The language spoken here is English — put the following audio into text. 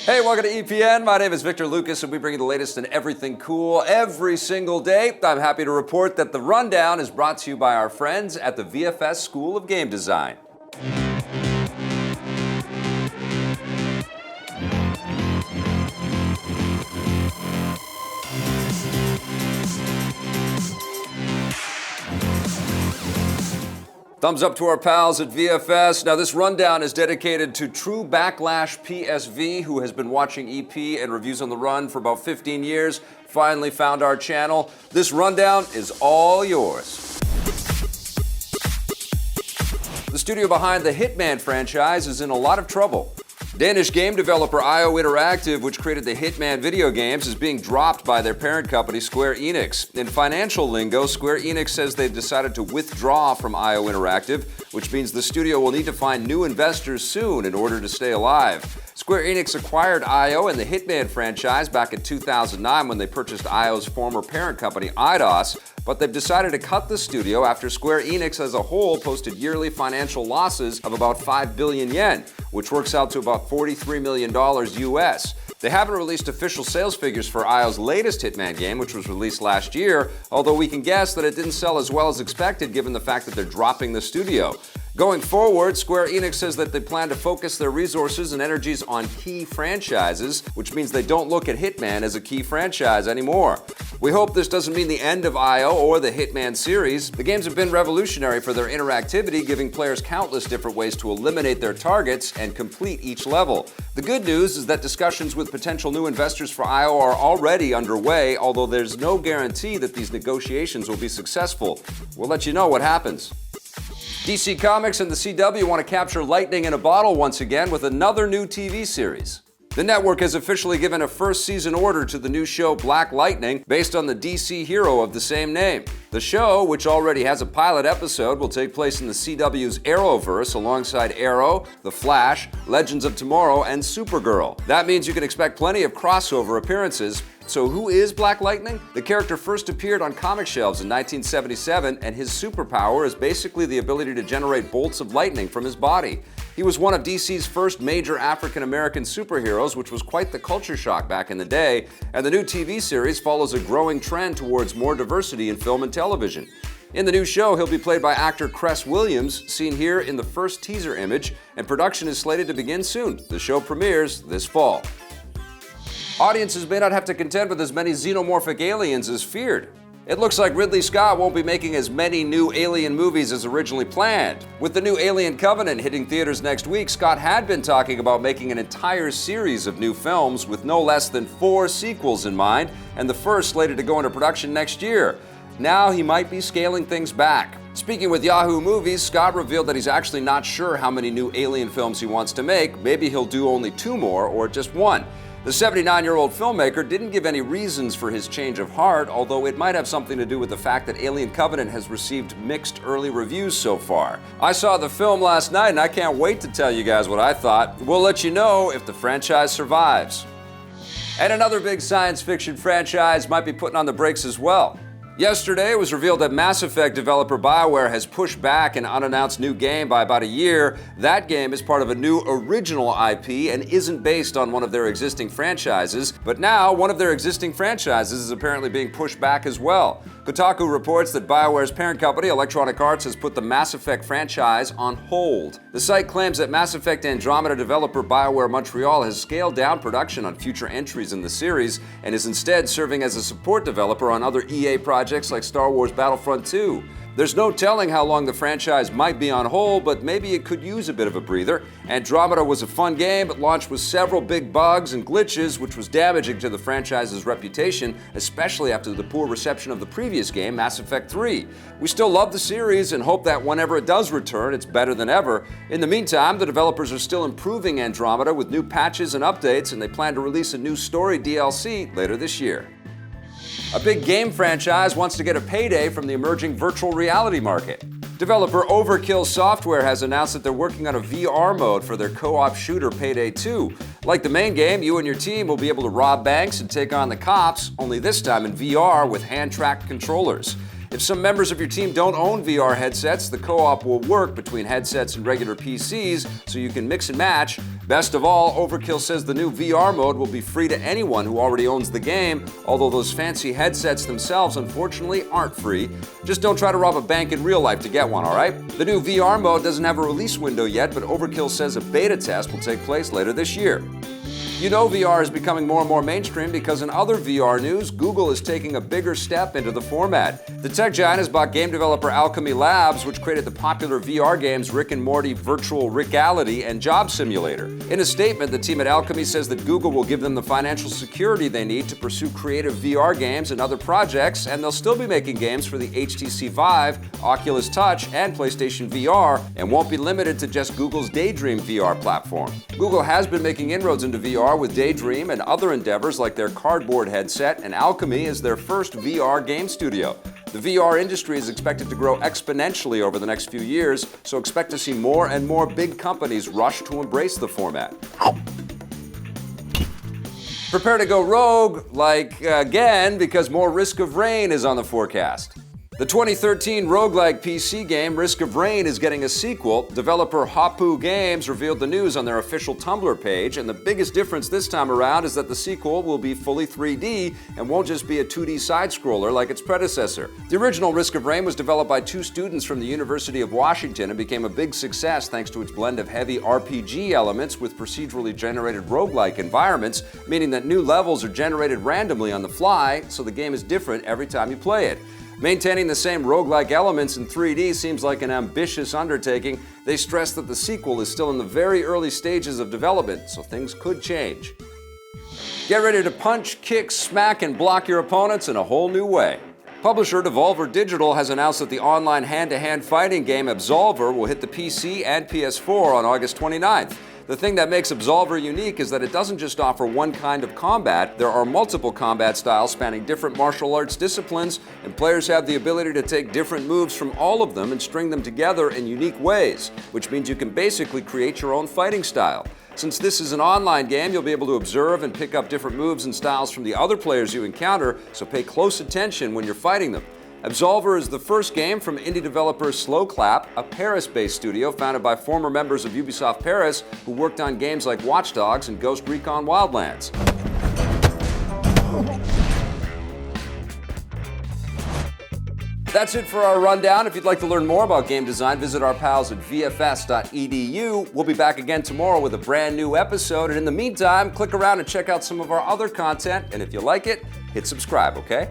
Hey, welcome to EPN. My name is Victor Lucas, and we bring you the latest in everything cool every single day. I'm happy to report that the Rundown is brought to you by our friends at the VFS School of Game Design. Thumbs up to our pals at VFS. Now, this rundown is dedicated to True Backlash PSV, who has been watching EP and reviews on the run for about 15 years. Finally found our channel. This rundown is all yours. The studio behind the Hitman franchise is in a lot of trouble. Danish game developer IO Interactive, which created the Hitman video games, is being dropped by their parent company, Square Enix. In financial lingo, Square Enix says they've decided to withdraw from IO Interactive, which means the studio will need to find new investors soon in order to stay alive. Square Enix acquired IO and the Hitman franchise back in 2009 when they purchased IO's former parent company, Eidos, but they've decided to cut the studio after Square Enix as a whole posted yearly financial losses of about 5 billion yen, which works out to about $43 million US. They haven't released official sales figures for IO's latest Hitman game, which was released last year, although we can guess that it didn't sell as well as expected given the fact that they're dropping the studio. Going forward, Square Enix says that they plan to focus their resources and energies on key franchises, which means they don't look at Hitman as a key franchise anymore. We hope this doesn't mean the end of IO or the Hitman series. The games have been revolutionary for their interactivity, giving players countless different ways to eliminate their targets and complete each level. The good news is that discussions with potential new investors for IO are already underway, although there's no guarantee that these negotiations will be successful. We'll let you know what happens. DC Comics and the CW want to capture lightning in a bottle once again with another new TV series. The network has officially given a first season order to the new show Black Lightning, based on the DC hero of the same name. The show, which already has a pilot episode, will take place in the CW's Arrowverse alongside Arrow, The Flash, Legends of Tomorrow, and Supergirl. That means you can expect plenty of crossover appearances. So who is Black Lightning? The character first appeared on comic shelves in 1977, and his superpower is basically the ability to generate bolts of lightning from his body. He was one of DC's first major African-American superheroes, which was quite the culture shock back in the day, and the new TV series follows a growing trend towards more diversity in film and television. In the new show, he'll be played by actor Cress Williams, seen here in the first teaser image, and production is slated to begin soon. The show premieres this fall. Audiences may not have to contend with as many xenomorphic aliens as feared. It looks like Ridley Scott won't be making as many new Alien movies as originally planned. With the new Alien Covenant hitting theaters next week, Scott had been talking about making an entire series of new films with no less than 4 sequels in mind, and the first slated to go into production next year. Now he might be scaling things back. Speaking with Yahoo Movies, Scott revealed that he's actually not sure how many new Alien films he wants to make. Maybe he'll do only 2 more or just 1. The 79-year-old filmmaker didn't give any reasons for his change of heart, although it might have something to do with the fact that Alien Covenant has received mixed early reviews so far. I saw the film last night and I can't wait to tell you guys what I thought. We'll let you know if the franchise survives. And another big science fiction franchise might be putting on the brakes as well. Yesterday, it was revealed that Mass Effect developer BioWare has pushed back an unannounced new game by about a year. That game is part of a new original IP and isn't based on one of their existing franchises, but now one of their existing franchises is apparently being pushed back as well. Kotaku reports that BioWare's parent company, Electronic Arts, has put the Mass Effect franchise on hold. The site claims that Mass Effect Andromeda developer BioWare Montreal has scaled down production on future entries in the series and is instead serving as a support developer on other EA projects like Star Wars Battlefront 2. There's no telling how long the franchise might be on hold, but maybe it could use a bit of a breather. Andromeda was a fun game, but launched with several big bugs and glitches, which was damaging to the franchise's reputation, especially after the poor reception of the previous game, Mass Effect 3. We still love the series and hope that whenever it does return, it's better than ever. In the meantime, the developers are still improving Andromeda with new patches and updates, and they plan to release a new story DLC later this year. A big game franchise wants to get a payday from the emerging virtual reality market. Developer Overkill Software has announced that they're working on a VR mode for their co-op shooter Payday 2. Like the main game, you and your team will be able to rob banks and take on the cops, only this time in VR with hand-tracked controllers. If some members of your team don't own VR headsets, the co-op will work between headsets and regular PCs so you can mix and match. Best of all, Overkill says the new VR mode will be free to anyone who already owns the game, although those fancy headsets themselves unfortunately aren't free. Just don't try to rob a bank in real life to get one, alright? The new VR mode doesn't have a release window yet, but Overkill says a beta test will take place later this year. You know VR is becoming more and more mainstream because in other VR news, Google is taking a bigger step into the format. The tech giant has bought game developer Alchemy Labs, which created the popular VR games Rick and Morty Virtual Reality and Job Simulator. In a statement, the team at Alchemy says that Google will give them the financial security they need to pursue creative VR games and other projects, and they'll still be making games for the HTC Vive, Oculus Touch, and PlayStation VR, and won't be limited to just Google's Daydream VR platform. Google has been making inroads into VR with Daydream and other endeavors like their cardboard headset, and Alchemy is their first VR game studio. The VR industry is expected to grow exponentially over the next few years, so expect to see more and more big companies rush to embrace the format. Prepare to go rogue, again, because more Risk of Rain is on the forecast. The 2013 roguelike PC game Risk of Rain is getting a sequel. Developer Hopoo Games revealed the news on their official Tumblr page, and the biggest difference this time around is that the sequel will be fully 3D and won't just be a 2D side-scroller like its predecessor. The original Risk of Rain was developed by two students from the University of Washington and became a big success thanks to its blend of heavy RPG elements with procedurally generated roguelike environments, meaning that new levels are generated randomly on the fly, so the game is different every time you play it. Maintaining the same roguelike elements in 3D seems like an ambitious undertaking. They stress that the sequel is still in the very early stages of development, so things could change. Get ready to punch, kick, smack, and block your opponents in a whole new way. Publisher Devolver Digital has announced that the online hand-to-hand fighting game Absolver will hit the PC and PS4 on August 29th. The thing that makes Absolver unique is that it doesn't just offer one kind of combat. There are multiple combat styles spanning different martial arts disciplines, and players have the ability to take different moves from all of them and string them together in unique ways, which means you can basically create your own fighting style. Since this is an online game, you'll be able to observe and pick up different moves and styles from the other players you encounter, so pay close attention when you're fighting them. Absolver is the first game from indie developer Slow Clap, a Paris-based studio founded by former members of Ubisoft Paris who worked on games like Watch Dogs and Ghost Recon Wildlands. That's it for our rundown. If you'd like to learn more about game design, visit our pals at VFS.edu. We'll be back again tomorrow with a brand new episode. And in the meantime, click around and check out some of our other content. And if you like it, hit subscribe, okay?